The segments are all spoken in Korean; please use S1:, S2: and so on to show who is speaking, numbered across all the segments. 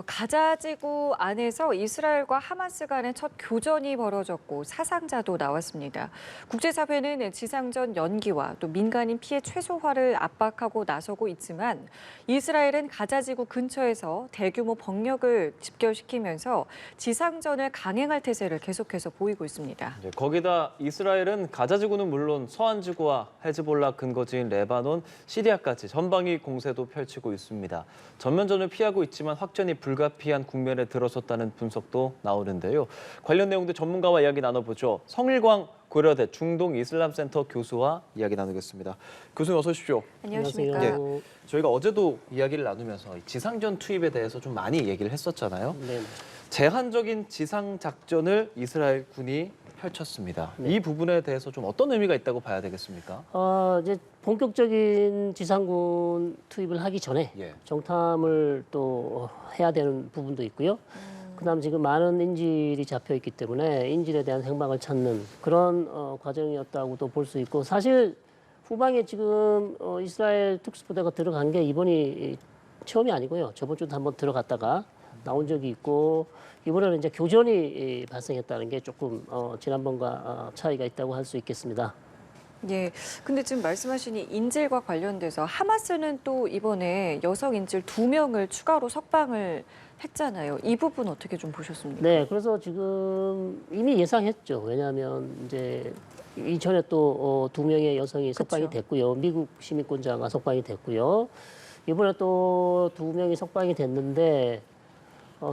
S1: 가자 지구 안에서 이스라엘과 하마스 간의 첫 교전이 벌어졌고 사상자도 나왔습니다. 국제사회는 지상전 연기와 또 민간인 피해 최소화를 압박하고 나서고 있지만 이스라엘은 가자 지구 근처에서 대규모 병력을 집결시키면서 지상전을 강행할 태세를 계속해서 보이고 있습니다.
S2: 거기다 이스라엘은 가자 지구는 물론 서한 지구와 헤즈볼라 근거지인 레바논, 시리아까지 전방위 공세도 펼치고 있습니다. 전면전을 피하고 있지만 확전이 불가피한 국면에 들어섰다는 분석도 나오는데요. 관련 내용도 전문가와 이야기 나눠보죠. 성일광 고려대 중동이슬람센터 교수와 이야기 나누겠습니다. 교수님 어서 오십시오.
S1: 안녕하십니까.
S2: 예, 저희가 어제도 이야기를 나누면서 지상전 투입에 대해서 좀 많이 얘기를 했었잖아요.
S3: 네.
S2: 제한적인 지상 작전을 이스라엘 군이 펼쳤습니다. 이 부분에 대해서 좀 어떤 의미가 있다고 봐야 되겠습니까?
S3: 이제 본격적인 지상군 투입을 하기 전에 정탐을 또 해야 되는 부분도 있고요. 그다음 지금 많은 인질이 잡혀 있기 때문에 인질에 대한 행방을 찾는 그런 과정이었다고도 볼 수 있고, 사실 후방에 지금 이스라엘 특수부대가 들어간 게 이번이 처음이 아니고요. 저번 주도 한번 들어갔다가 나온 적이 있고, 이번에는 이제 교전이 발생했다는 게 조금 지난번과 차이가 있다고 할 수 있겠습니다.
S1: 예, 근데 지금 말씀하신 이 인질과 관련돼서 하마스는 또 이번에 여성 인질 2명을 추가로 석방을 했잖아요. 이 부분 어떻게 좀 보셨습니까?
S3: 네, 그래서 지금 이미 예상했죠. 왜냐하면 이제 이전에 또 2명의 여성이 석방이 됐고요. 미국 시민권자가 석방이 됐고요. 이번에 또 2명이 석방이 됐는데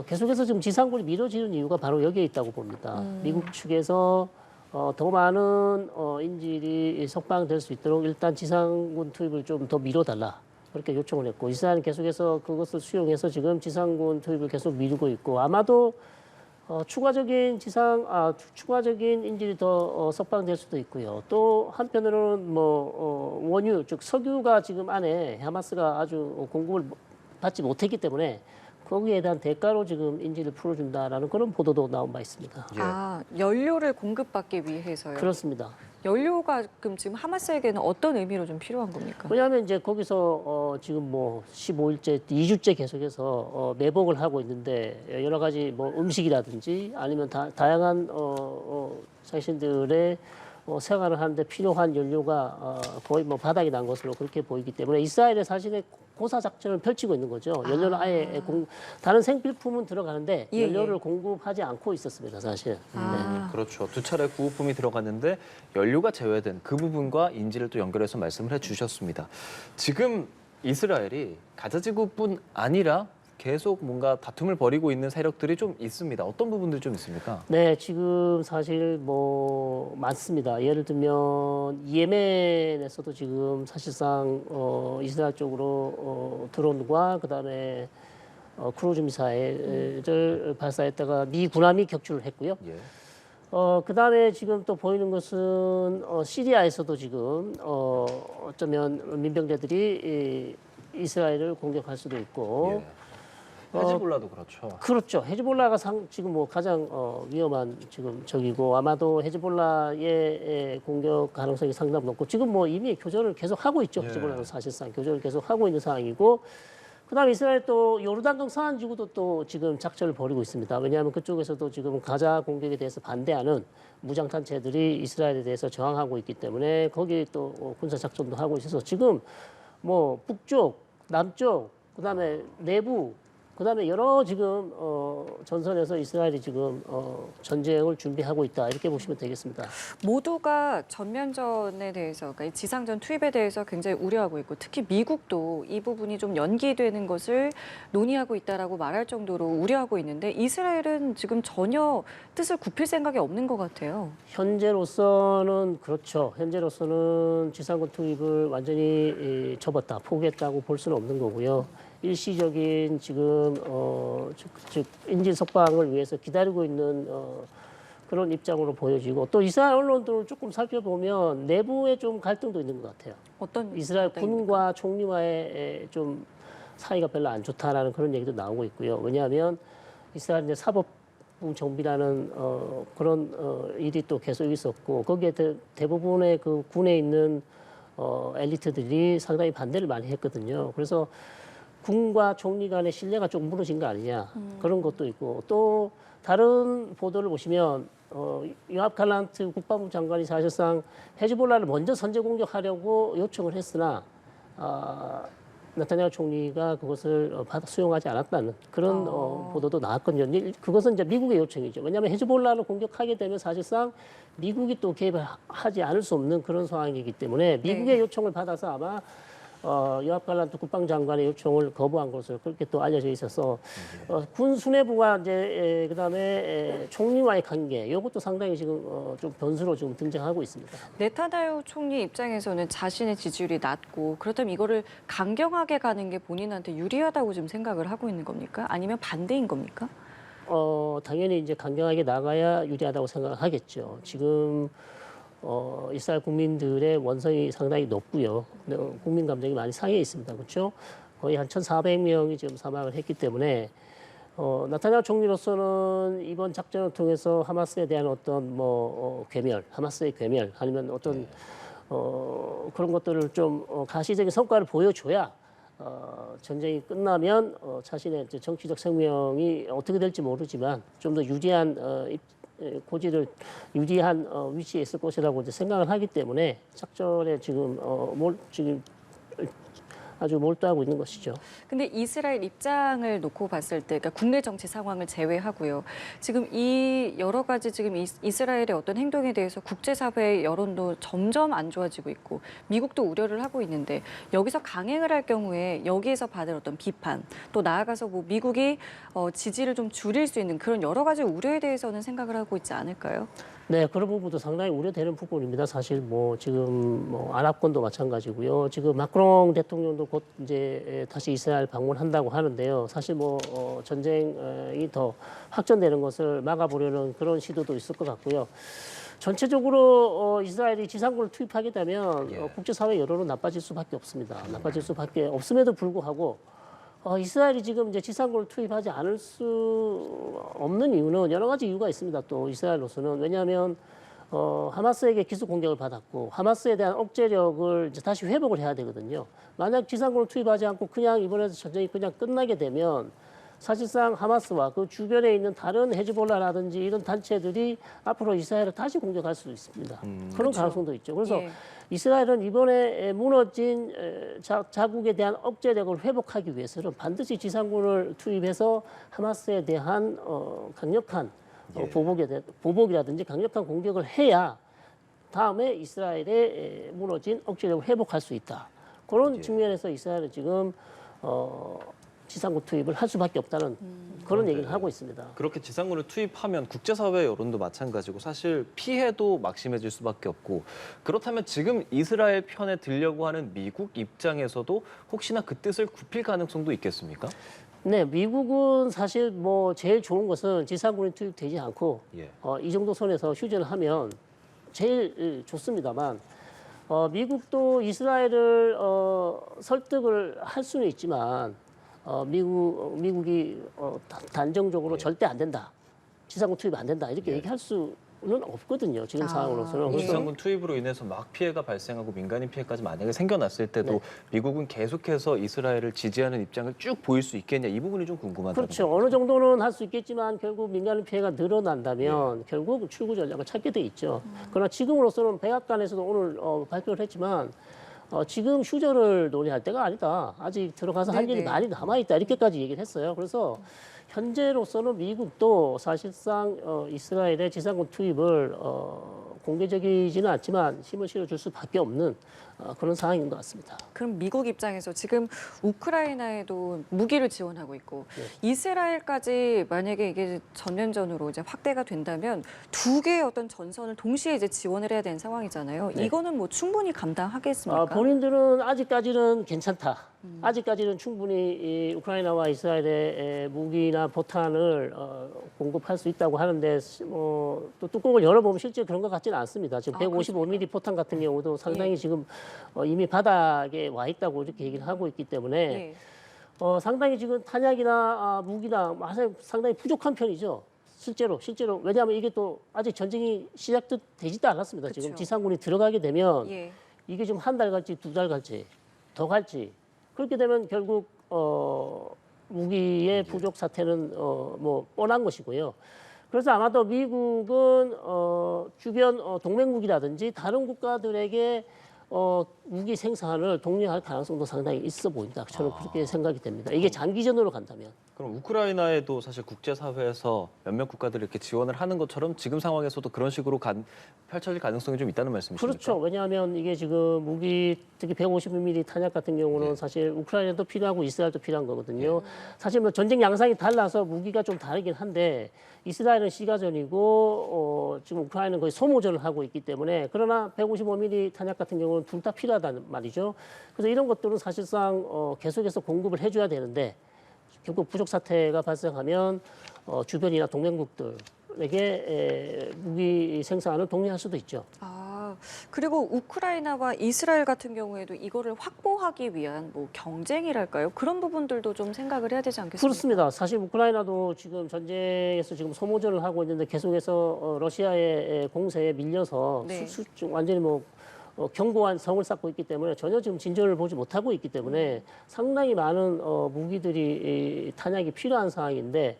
S3: 계속해서 지금 지상군이 미뤄지는 이유가 바로 여기에 있다고 봅니다. 미국 측에서 더 많은 인질이 석방될 수 있도록 일단 지상군 투입을 좀 더 미뤄달라, 그렇게 요청을 했고, 이스라엘은 계속해서 그것을 수용해서 지금 지상군 투입을 계속 미루고 있고, 아마도 추가적인 인질이 더 석방될 수도 있고요. 또 한편으로는 원유, 즉 석유가 지금 안에 하마스가 아주 공급을 받지 못했기 때문에 거기에 대한 대가로 지금 인질을 풀어준다라는 그런 보도도 나온 바 있습니다.
S1: 아, 연료를 공급받기 위해서요?
S3: 그렇습니다.
S1: 연료가 그럼 지금 하마스에게는 어떤 의미로 좀 필요한 겁니까?
S3: 왜냐하면 이제 거기서 지금 15일째, 2주째 계속해서 매복을 하고 있는데, 여러 가지 음식이라든지 아니면 다양한 자신들의 생활을 하는데 필요한 연료가 거의 바닥이 난 것으로 그렇게 보이기 때문에 이스라엘의 사실의 고사 작전을 펼치고 있는 거죠. 연료를 아예 다른 생필품은 들어가는데 연료를 공급하지 않고 있었습니다, 사실.
S2: 그렇죠. 2차례 구호품이 들어갔는데 연료가 제외된 그 부분과 인질을 또 연결해서 말씀을 해주셨습니다. 지금 이스라엘이 가자지구뿐 아니라 계속 뭔가 다툼을 벌이고 있는 세력들이 좀 있습니다. 어떤 부분들이 좀 있습니까?
S3: 네, 지금 사실 많습니다. 예를 들면 예멘에서도 지금 사실상 이스라엘 쪽으로 드론과 그다음에 크루즈 미사일을 발사했다가 미 군함이 격추를 했고요. 그다음에 지금 또 보이는 것은 시리아에서도 지금 어쩌면 민병대들이 이스라엘을 공격할 수도 있고.
S2: 헤즈볼라도 그렇죠.
S3: 그렇죠. 헤즈볼라가 지금 가장 위험한 지금 적이고, 아마도 헤즈볼라의 공격 가능성이 상당히 높고, 지금 이미 교전을 계속 하고 있죠. 헤즈볼라는 사실상 교전을 계속 하고 있는 상황이고, 그다음에 이스라엘 또 요르단강 서한 지구도 또 지금 작전을 벌이고 있습니다. 왜냐하면 그쪽에서도 지금 가자 공격에 대해서 반대하는 무장단체들이 이스라엘에 대해서 저항하고 있기 때문에 거기에 또 군사 작전도 하고 있어서 지금 북쪽, 남쪽, 그다음에 내부, 그다음에 여러 지금 전선에서 이스라엘이 지금 전쟁을 준비하고 있다, 이렇게 보시면 되겠습니다.
S1: 모두가 전면전에 대해서, 그러니까 지상전 투입에 대해서 굉장히 우려하고 있고, 특히 미국도 이 부분이 좀 연기되는 것을 논의하고 있다라고 말할 정도로 우려하고 있는데, 이스라엘은 지금 전혀 뜻을 굽힐 생각이 없는 것 같아요.
S3: 현재로서는 그렇죠. 현재로서는 지상군 투입을 완전히 접었다, 포기했다고 볼 수는 없는 거고요. 일시적인 지금 즉 인질 석방을 위해서 기다리고 있는 그런 입장으로 보여지고, 또 이스라엘 언론들을 조금 살펴보면 내부에 좀 갈등도 있는 것 같아요.
S1: 어떤
S3: 이스라엘 군과 총리와의 좀 사이가 별로 안 좋다라는 그런 얘기도 나오고 있고요. 왜냐하면 이스라엘 이제 사법부 정비라는 그런 일이 또 계속 있었고, 거기에 대부분의 그 군에 있는 엘리트들이 상당히 반대를 많이 했거든요. 그래서 군과 총리 간의 신뢰가 좀 무너진 거 아니냐 그런 것도 있고 또 다른 보도를 보시면 요압 갈란트 국방부 장관이 사실상 헤즈볼라를 먼저 선제 공격하려고 요청을 했으나 나타냐후 총리가 그것을 받아 수용하지 않았다는 그런 보도도 나왔거든요. 그것은 이제 미국의 요청이죠. 왜냐하면 헤즈볼라를 공격하게 되면 사실상 미국이 또 개입을 하지 않을 수 없는 그런 상황이기 때문에 미국의 요청을 받아서 아마 요압 갈란트 국방장관의 요청을 거부한 것으로 그렇게 또 알려져 있어서 군 수뇌부가 이제 그다음에 총리와의 관계 이것도 상당히 지금 좀 변수로 지금 등장하고 있습니다.
S1: 네타냐후 총리 입장에서는 자신의 지지율이 낮고 그렇다면 이거를 강경하게 가는 게 본인한테 유리하다고 좀 생각을 하고 있는 겁니까? 아니면 반대인 겁니까?
S3: 당연히 이제 강경하게 나가야 유리하다고 생각하겠죠. 지금 이스라엘 국민들의 원성이 상당히 높고요. 국민 감정이 많이 상해 있습니다. 그렇죠? 거의 한 1,400명이 지금 사망을 했기 때문에 나타냐후 총리로서는 이번 작전을 통해서 하마스에 대한 어떤 괴멸, 하마스의 괴멸 아니면 어떤 그런 것들을 좀 가시적인 성과를 보여줘야 전쟁이 끝나면 자신의 이제 정치적 생명이 어떻게 될지 모르지만 좀 더 유리한 고지를 유리한 위치에 있을 것이라고 이제 생각을 하기 때문에 작전에 지금 지금 아주 몰두하고 있는 것이죠.
S1: 근데 이스라엘 입장을 놓고 봤을 때, 그러니까 국내 정치 상황을 제외하고요. 지금 이 여러 가지 지금 이스라엘의 어떤 행동에 대해서 국제사회의 여론도 점점 안 좋아지고 있고, 미국도 우려를 하고 있는데 여기서 강행을 할 경우에 여기에서 받을 어떤 비판, 또 나아가서 뭐 미국이 지지를 좀 줄일 수 있는 그런 여러 가지 우려에 대해서는 생각을 하고 있지 않을까요?
S3: 네, 그런 부분도 상당히 우려되는 부분입니다. 사실 지금 아랍권도 마찬가지고요. 지금 마크롱 대통령도 곧 이제 다시 이스라엘 방문한다고 하는데요. 사실 전쟁이 더 확전되는 것을 막아보려는 그런 시도도 있을 것 같고요. 전체적으로 이스라엘이 지상군을 투입하게 되면 국제사회 여론은 나빠질 수밖에 없습니다. 나빠질 수밖에 없음에도 불구하고 이스라엘이 지금 이제 지상군을 투입하지 않을 수 없는 이유는 여러 가지 이유가 있습니다. 또 이스라엘로서는 왜냐하면 하마스에게 기습 공격을 받았고 하마스에 대한 억제력을 이제 다시 회복을 해야 되거든요. 만약 지상군을 투입하지 않고 그냥 이번에 전쟁이 그냥 끝나게 되면 사실상 하마스와 그 주변에 있는 다른 헤즈볼라라든지 이런 단체들이 앞으로 이스라엘을 다시 공격할 수도 있습니다. 그런
S1: 그렇죠.
S3: 가능성도 있죠. 그래서
S1: 예.
S3: 이스라엘은 이번에 무너진 자국에 대한 억제력을 회복하기 위해서는 반드시 지상군을 투입해서 하마스에 대한 강력한 보복이라든지 강력한 공격을 해야 다음에 이스라엘의 무너진 억제력을 회복할 수 있다. 그런 측면에서 이스라엘은 지금 지상군 투입을 할 수밖에 없다는 그런 얘기를 하고 있습니다.
S2: 그렇게 지상군을 투입하면 국제사회 여론도 마찬가지고 사실 피해도 막심해질 수밖에 없고 그렇다면 지금 이스라엘 편에 들려고 하는 미국 입장에서도 혹시나 그 뜻을 굽힐 가능성도 있겠습니까?
S3: 네, 미국은 사실 제일 좋은 것은 지상군이 투입되지 않고 이 정도 선에서 휴전을 하면 제일 좋습니다만 미국도 이스라엘을 설득을 할 수는 있지만 미국이 단정적으로 절대 안 된다. 지상군 투입 안 된다. 이렇게 얘기할 수는 없거든요. 지금 상황으로서는. 그래서
S2: 지상군 투입으로 인해서 막 피해가 발생하고 민간인 피해까지 만약에 생겨났을 때도 미국은 계속해서 이스라엘을 지지하는 입장을 쭉 보일 수 있겠냐. 이 부분이 좀 궁금하다.
S3: 그렇죠. 어느 정도는 할 수 있겠지만 결국 민간인 피해가 늘어난다면 결국 출구 전략을 찾게 돼 있죠. 그러나 지금으로서는 백악관에서도 오늘 발표를 했지만 지금 휴전을 논의할 때가 아니다. 아직 들어가서 할 일이 많이 남아있다. 이렇게까지 얘기를 했어요. 그래서 현재로서는 미국도 사실상 이스라엘의 지상군 투입을 공개적이지는 않지만 힘을 실어줄 수밖에 없는 그런 상황인 것 같습니다.
S1: 그럼 미국 입장에서 지금 우크라이나에도 무기를 지원하고 있고 이스라엘까지 만약에 이게 전면전으로 이제 확대가 된다면 두 개의 어떤 전선을 동시에 이제 지원을 해야 되는 상황이잖아요. 이거는 충분히 감당하겠습니까?
S3: 본인들은 아직까지는 괜찮다. 아직까지는 충분히 이 우크라이나와 이스라엘의 무기나 포탄을 공급할 수 있다고 하는데 또 뚜껑을 열어보면 실제 그런 것 같지는 않습니다. 지금 155mm 포탄 같은 경우도 상당히 지금 이미 바닥에 와 있다고 이렇게 얘기를 하고 있기 때문에 상당히 지금 탄약이나 무기나 상당히 부족한 편이죠. 실제로 왜냐하면 이게 또 아직 전쟁이 시작되지도 않았습니다.
S1: 그쵸.
S3: 지금 지상군이 들어가게 되면 이게 좀 한 달 갈지 두 달 갈지 더 갈지 그렇게 되면 결국 무기의 부족 사태는 뭐 뻔한 것이고요. 그래서 아마도 미국은 주변 동맹국이라든지 다른 국가들에게 무기 생산을 독려할 가능성도 상당히 있어 보인다. 저는 그렇게 생각이 됩니다. 이게 장기전으로 간다면.
S2: 그럼 우크라이나에도 사실 국제사회에서 몇몇 국가들이 이렇게 지원을 하는 것처럼 지금 상황에서도 그런 식으로 펼쳐질 가능성이 좀 있다는 말씀이십니까?
S3: 그렇죠. 왜냐하면 이게 지금 무기 특히 150mm 탄약 같은 경우는 사실 우크라이나도 필요하고 이스라엘도 필요한 거거든요. 사실 뭐 전쟁 양상이 달라서 무기가 좀 다르긴 한데 이스라엘은 시가전이고 지금 우크라이나는 거의 소모전을 하고 있기 때문에 그러나 155mm 탄약 같은 경우는 둘 다 필요하다는 말이죠. 그래서 이런 것들은 사실상 계속해서 공급을 해줘야 되는데 결국 부족 사태가 발생하면 주변이나 동맹국들에게 무기 생산을 독려할 수도 있죠.
S1: 그리고 우크라이나와 이스라엘 같은 경우에도 이거를 확보하기 위한 뭐 경쟁이랄까요? 그런 부분들도 좀 생각을 해야 되지 않겠습니까?
S3: 그렇습니다. 사실 우크라이나도 지금 전쟁에서 지금 소모전을 하고 있는데 계속해서 러시아의 공세에 밀려서
S1: 네.
S3: 완전히 뭐 견고한 성을 쌓고 있기 때문에 전혀 지금 진전을 보지 못하고 있기 때문에 상당히 많은 무기들이 탄약이 필요한 상황인데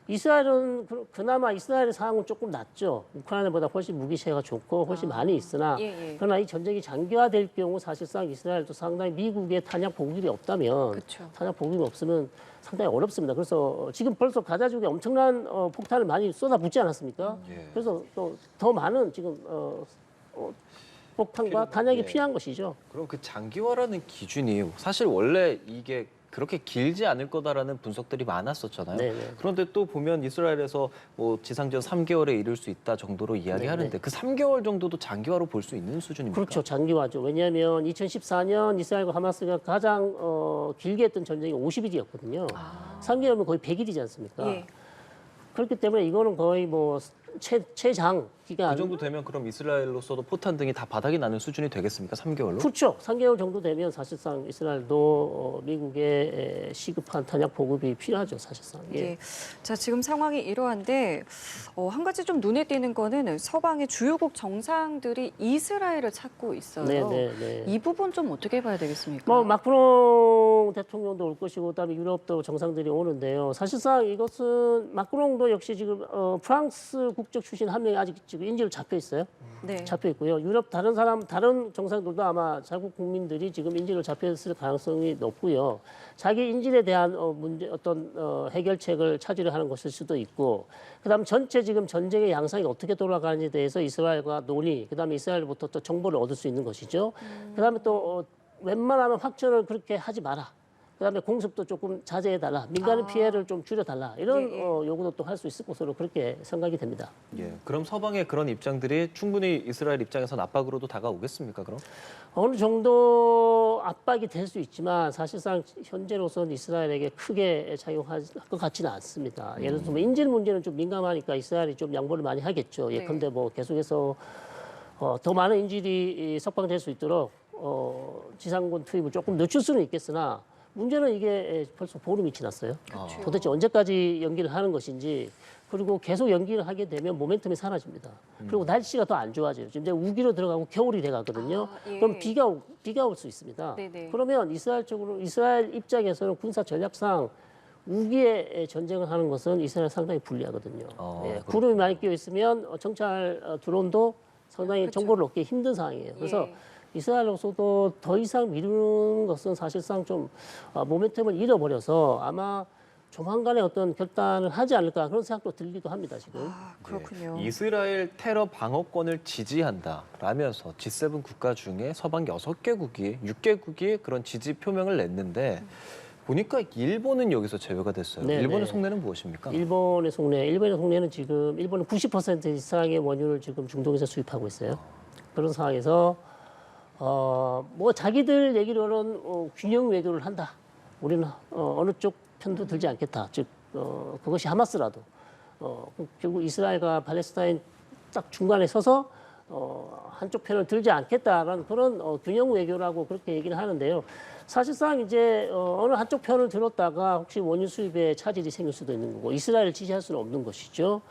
S3: 이스라엘은 그나마 이스라엘의 상황은 조금 낫죠. 우크라이나보다 훨씬 무기 쉐어가 좋고 훨씬 많이 있으나 그러나 이 전쟁이 장기화될 경우 사실상 이스라엘도 상당히 미국의 탄약 보급이 없다면
S1: 그렇죠.
S3: 탄약 보급이 없으면 상당히 어렵습니다. 그래서 지금 벌써 가자 지구에 엄청난 폭탄을 많이 쏟아붓지 않았습니까? 그래서 또 더 많은 지금 폭탄과 탄약이 필요한 것이죠.
S2: 그럼 그 장기화라는 기준이 사실 원래 이게 그렇게 길지 않을 거다라는 분석들이 많았었잖아요.
S3: 네네.
S2: 그런데 또 보면 이스라엘에서 뭐 지상전 3개월에 이를 수 있다 정도로 이야기하는데
S3: 네네.
S2: 그 3개월 정도도 장기화로 볼 수 있는 수준입니까?
S3: 그렇죠. 장기화죠. 왜냐하면 2014년 이스라엘과 하마스가 가장 길게 했던 전쟁이 50일이었거든요. 3개월이면 거의 100일이지 않습니까?
S1: 예.
S3: 그렇기 때문에 이거는 거의 뭐 최장 기간.
S2: 그 정도 되면 그럼 이스라엘로서도 포탄 등이 다 바닥이 나는 수준이 되겠습니까? 3개월로?
S3: 그렇죠. 3개월 정도 되면 사실상 이스라엘도 미국의 시급한 탄약 보급이 필요하죠. 사실상. 예.
S1: 자, 지금 상황이 이러한데 한 가지 좀 눈에 띄는 거는 서방의 주요국 정상들이 이스라엘을 찾고 있어요.
S3: 네.
S1: 이 부분 좀 어떻게 봐야 되겠습니까?
S3: 뭐 마크롱 대통령도 올 것이고 그다음에 유럽도 정상들이 오는데요. 사실상 이것은 마크롱도 역시 지금 프랑스 국적 출신 한 명이 아직 지금 인질로 잡혀 있어요.
S1: 네.
S3: 잡혀 있고요. 유럽 다른 정상들도 아마 자국 국민들이 지금 인질로 잡혀 있을 가능성이 높고요. 자기 인질에 대한 문제 해결책을 찾으려 하는 것일 수도 있고, 그다음 전체 지금 전쟁의 양상이 어떻게 돌아가는지에 대해서 이스라엘과 논의, 그다음에 이스라엘부터 또 정보를 얻을 수 있는 것이죠. 그다음에 또 웬만하면 확전을 그렇게 하지 마라. 그다음에 공습도 조금 자제해달라. 민간인 피해를 좀 줄여달라. 이런 요구도 또 할 수 있을 것으로 그렇게 생각이 됩니다.
S2: 예. 그럼 서방의 그런 입장들이 충분히 이스라엘 입장에선 압박으로도 다가오겠습니까? 그럼?
S3: 어느 정도 압박이 될 수 있지만 사실상 현재로서는 이스라엘에게 크게 작용할 것 같지는 않습니다. 예를 들어서 뭐 인질 문제는 좀 민감하니까 이스라엘이 좀 양보를 많이 하겠죠. 예컨대 뭐 계속해서 더 많은 인질이 석방될 수 있도록 지상군 투입을 조금 늦출 수는 있겠으나 문제는 이게 벌써 보름이 지났어요. 도대체 언제까지 연기를 하는 것인지, 그리고 계속 연기를 하게 되면 모멘텀이 사라집니다. 그리고 날씨가 더 안 좋아져요. 지금 이제 우기로 들어가고 겨울이 돼가거든요. 그럼 비가 올 수 있습니다.
S1: 네네.
S3: 그러면 이스라엘 입장에서는 군사 전략상 우기에 전쟁을 하는 것은 이스라엘 상당히 불리하거든요. 구름이 많이 끼어 있으면 정찰 드론도 상당히 정보를 얻기 힘든 상황이에요. 그래서 이스라엘로서도 더 이상 미루는 것은 사실상 좀 모멘텀을 잃어버려서 아마 조만간에 어떤 결단을 하지 않을까 그런 생각도 들기도 합니다, 지금.
S1: 그렇군요.
S2: 이스라엘 테러 방어권을 지지한다라면서 G7 국가 중에 서방 6개국이 그런 지지 표명을 냈는데 보니까 일본은 여기서 제외가 됐어요.
S3: 네네.
S2: 일본의 속내는 무엇입니까?
S3: 일본의 속내는 지금 일본은 90% 이상의 원유를 지금 중동에서 수입하고 있어요. 그런 상황에서 뭐 자기들 얘기로는 균형 외교를 한다. 우리는 어느 쪽 편도 들지 않겠다. 즉 그것이 하마스라도 결국 이스라엘과 팔레스타인 딱 중간에 서서 한쪽 편을 들지 않겠다라는 그런 균형 외교라고 그렇게 얘기를 하는데요. 사실상 이제 어느 한쪽 편을 들었다가 혹시 원유 수입에 차질이 생길 수도 있는 거고 이스라엘을 지지할 수는 없는 것이죠.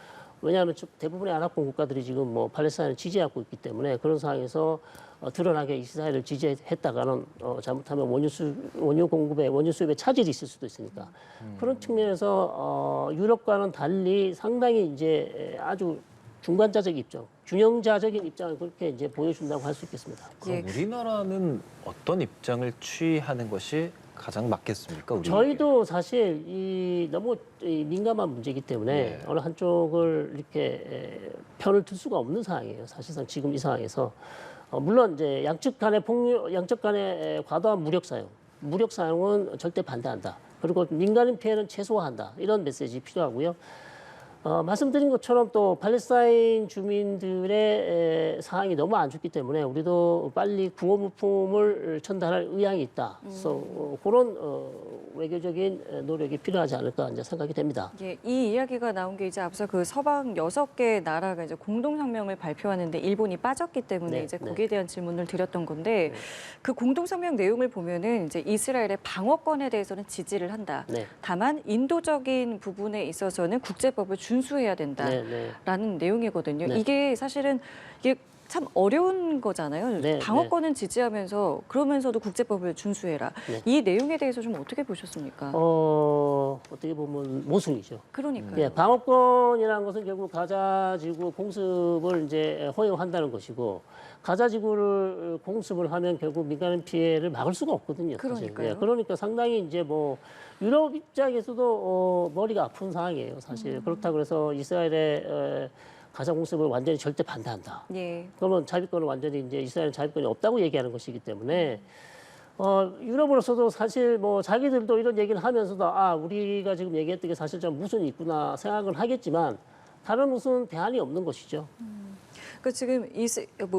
S3: 왜냐하면 대부분의 아랍권 국가들이 지금 뭐 팔레스타인을 지지하고 있기 때문에 그런 상황에서 드러나게 이스라엘을 지지했다가는 잘못하면 원유 공급에 원유 수입에 차질이 있을 수도 있으니까 그런 측면에서 유럽과는 달리 상당히 이제 아주 중간자적 입장, 균형자적인 입장을 그렇게 이제 보여준다고 할 수 있겠습니다.
S2: 그럼 우리나라는 어떤 입장을 취하는 것이 가장 맞겠습니까? 우리
S3: 저희도 사실 너무 민감한 문제이기 때문에
S2: 예.
S3: 어느 한쪽을 이렇게 편을 들 수가 없는 상황이에요. 사실상 지금 이 상황에서 물론 이제 양측 간의 과도한 무력 사용은 절대 반대한다. 그리고 민간인 피해는 최소화한다. 이런 메시지 필요하고요. 말씀드린 것처럼 또 팔레스타인 주민들의 상황이 너무 안 좋기 때문에 우리도 빨리 구호 물품을 전달할 의향이 있다. 그래서 그런 외교적인 노력이 필요하지 않을까 이제 생각이 됩니다.
S1: 예, 이 이야기가 나온 게 이제 앞서 그 서방 6개 나라가 이제 공동성명을 발표하는데 일본이 빠졌기 때문에
S3: 네,
S1: 이제
S3: 네.
S1: 거기에 대한 질문을 드렸던 건데 그 공동성명 내용을 보면은 이제 이스라엘의 방어권에 대해서는 지지를 한다.
S3: 네.
S1: 다만 인도적인 부분에 있어서는 국제법을 준수해야 된다라는
S3: 네, 네.
S1: 내용이거든요.
S3: 네.
S1: 이게 사실은 이게 참 어려운 거잖아요.
S3: 네,
S1: 방어권은 지지하면서 그러면서도 국제법을 준수해라.
S3: 네.
S1: 이 내용에 대해서 좀 어떻게 보셨습니까?
S3: 어떻게 보면 모순이죠.
S1: 그러니까요.
S3: 예, 방어권이라는 것은 결국 가자 지구 공습을 이제 허용한다는 것이고 가자 지구를 공습을 하면 결국 민간 피해를 막을 수가 없거든요. 사실.
S1: 그러니까요.
S3: 예, 그러니까 상당히 이제 뭐 유럽 입장에서도 머리가 아픈 상황이에요. 사실 그렇다고 해서 이스라엘의 가자 공습을 완전히 절대 반대한다.
S1: 예.
S3: 그러면 자위권은 완전히 이제 이스라엘 자위권이 없다고 얘기하는 것이기 때문에 유럽으로서도 사실 뭐 자기들도 이런 얘기를 하면서도 우리가 지금 얘기했던 게 사실 좀 무슨 있구나 생각을 하겠지만 다른 무슨 대안이 없는 것이죠.
S1: 그 지금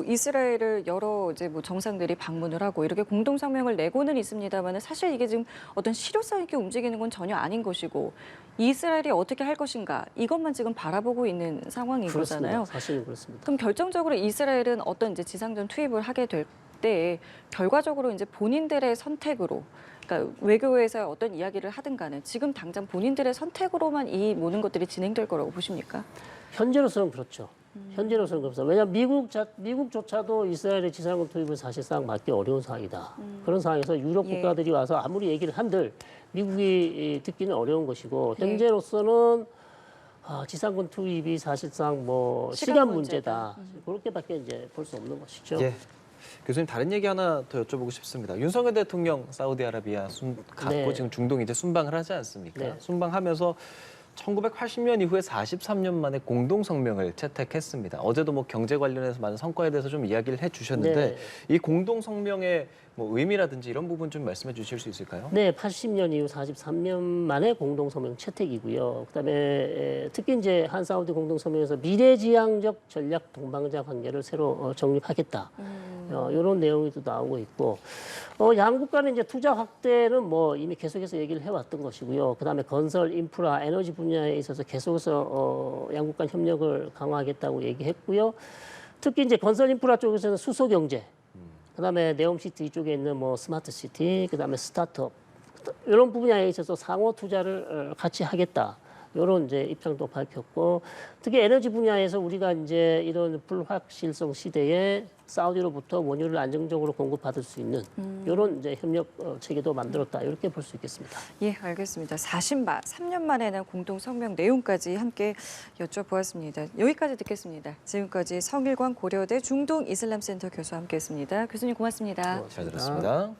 S1: 이스라엘을 여러 이제 뭐 정상들이 방문을 하고 이렇게 공동 성명을 내고는 있습니다만 사실 이게 지금 어떤 실효성 있게 움직이는 건 전혀 아닌 것이고 이스라엘이 어떻게 할 것인가 이것만 지금 바라보고 있는 상황인 거잖아요.
S3: 사실은 그렇습니다.
S1: 그럼 결정적으로 이스라엘은 어떤 이제 지상전 투입을 하게 될 때 결과적으로 이제 본인들의 선택으로 그러니까 외교에서 어떤 이야기를 하든 간에 지금 당장 본인들의 선택으로만 이 모든 것들이 진행될 거라고 보십니까?
S3: 현재로서는 그렇죠. 현재로서는 그렇습니다. 왜냐하면 미국조차도 이스라엘의 지상군 투입을 사실상 막기 어려운 상황이다. 그런 상황에서 유럽
S1: 예.
S3: 국가들이 와서 아무리 얘기를 한들 미국이 듣기는 어려운 것이고
S1: 예.
S3: 현재로서는 지상군 투입이 사실상 뭐 시간 문제다. 그렇게밖에 이제 볼 수 없는 것이죠.
S2: 예. 교수님 다른 얘기 하나 더 여쭤보고 싶습니다. 윤석열 대통령 사우디아라비아 갔고
S3: 네.
S2: 지금 중동 이제 순방을 하지 않습니까?
S3: 네.
S2: 순방하면서 1980년 이후에 43년 만에 공동 성명을 채택했습니다. 어제도 뭐 경제 관련해서 많은 성과에 대해서 좀 이야기를 해주셨는데
S3: 네.
S2: 이 공동 성명의 뭐 의미라든지 이런 부분 좀 말씀해 주실 수 있을까요?
S3: 네, 80년 이후 43년 만에 공동성명 채택이고요. 그다음에 특히 이제 한사우디 공동성명에서 미래지향적 전략 동반자 관계를 새로 정립하겠다. 이런 내용이 또 나오고 있고, 양국 간의 이제 투자 확대는 뭐 이미 계속해서 얘기를 해왔던 것이고요. 그다음에 건설, 인프라, 에너지 분야에 있어서 계속해서 양국 간 협력을 강화하겠다고 얘기했고요. 특히 이제 건설 인프라 쪽에서는 수소 경제. 그다음에 네옴시티 이쪽에 있는 뭐 스마트시티, 그다음에 스타트업 이런 분야에 있어서 상호 투자를 같이 하겠다. 이런 이제 입장도 밝혔고 특히 에너지 분야에서 우리가 이제 이런 불확실성 시대에 사우디로부터 원유를 안정적으로 공급받을 수 있는 이런 이제 협력 체계도 만들었다 이렇게 볼 수 있겠습니다.
S1: 예, 알겠습니다. 3년 만에는 공동 성명 내용까지 함께 여쭤보았습니다. 여기까지 듣겠습니다. 지금까지 성일광 고려대 중동 이슬람센터 교수와 함께했습니다. 교수님 고맙습니다.
S2: 잘 들었습니다.